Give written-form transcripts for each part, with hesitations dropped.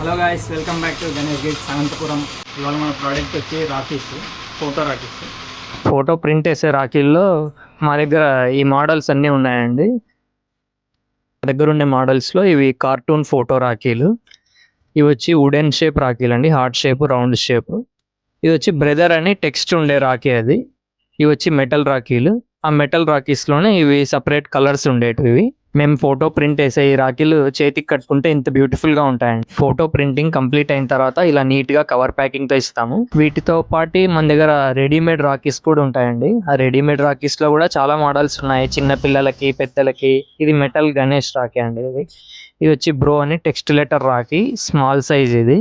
Hello guys, welcome back to Ganesh gifts Anantapuram. ఇవాళ మన product వచ్చి rakhis, photo rakhis. Photo print వేసే రాఖీల్లో మా దగ్గర ఈ మోడల్స్ అన్నీ ఉన్నాయండి. మా దగ్గర ఉండే మోడల్స్లో ఇవి కార్టూన్ ఫోటో రాఖీలు, ఇవి వచ్చి వుడెన్ షేప్ రాఖీలు అండి, హార్ట్ షేప్, రౌండ్ షేప్. ఇది వచ్చి బ్రదర్ అని టెక్స్ట్ ఉండే రాఖీ అది. ఇవి వచ్చి మెటల్ రాఖీలు. ఆ మెటల్ రాఖీస్లోనే ఇవి సపరేట్ కలర్స్ ఉండేటివి. మేము ఫోటో ప్రింట్ వేసే ఈ రాఖీలు చేతికి కట్టుకుంటే ఇంత బ్యూటిఫుల్గా ఉంటాయండి. ఫోటో ప్రింటింగ్ కంప్లీట్ అయిన తర్వాత ఇలా నీట్గా కవర్ ప్యాకింగ్తో ఇస్తాము. వీటితో పాటు మన దగ్గర రెడీమేడ్ రాఖీస్ కూడా ఉంటాయండి. ఆ రెడీమేడ్ రాఖీస్లో కూడా చాలా మోడల్స్ ఉన్నాయి, చిన్న పిల్లలకి, పెద్దలకి. ఇది మెటల్ గణేష్ రాఖీ అండి. ఇది వచ్చి బ్రో అని text letter Rakhi, small size ఇది.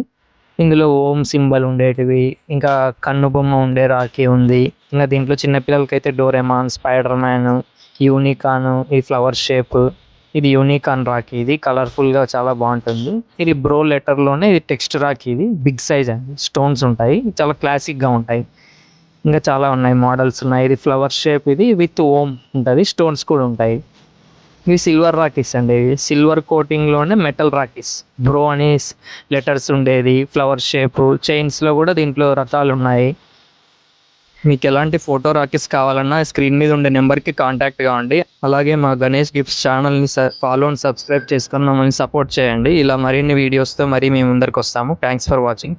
ఇందులో ఓం సింబల్ ఉండేటివి, ఇంకా కన్ను బొమ్మ ఉండే రాఖీ ఉంది. ఇంకా దీంట్లో చిన్నపిల్లలకైతే డోరేమాన్, స్పైడర్ మ్యాన్, యూనికాన్, ఈ ఫ్లవర్ షేప్. ఇది యూనికాన్ రాఖీ, ఇది కలర్ఫుల్గా చాలా బాగుంటుంది. ఇది బ్రో లెటర్లోనే ఇది టెక్స్ట్ రాఖీ, ఇది బిగ్ సైజ్ అండి, స్టోన్స్ ఉంటాయి, చాలా క్లాసిక్గా ఉంటాయి. ఇంకా చాలా ఉన్నాయి, మోడల్స్ ఉన్నాయి. ఇది ఫ్లవర్ షేప్, ఇది విత్ ఓం ఉంటుంది, స్టోన్స్ కూడా ఉంటాయి. ఇవి సిల్వర్ రాఖీస్ అండి, సిల్వర్ కోటింగ్లోనే మెటల్ రాఖీస్. బ్రో అని లెటర్స్ ఉండేది, ఫ్లవర్ షేప్, చైన్స్లో కూడా దీంట్లో రకాలు ఉన్నాయి. మీకు ఎలాంటి ఫోటో రాఖీస్ కావాలన్నా స్క్రీన్ మీద ఉండే నెంబర్కి కాంటాక్ట్ కావండి. అలాగే మా గణేష్ గిఫ్ట్స్ ఛానల్ని ఫాలో అండ్ సబ్స్క్రైబ్ చేసుకొని మమ్మల్ని సపోర్ట్ చేయండి. ఇలా మరిన్ని వీడియోస్తో మరీ మేము ముందరికి వస్తాము. Thanks for watching.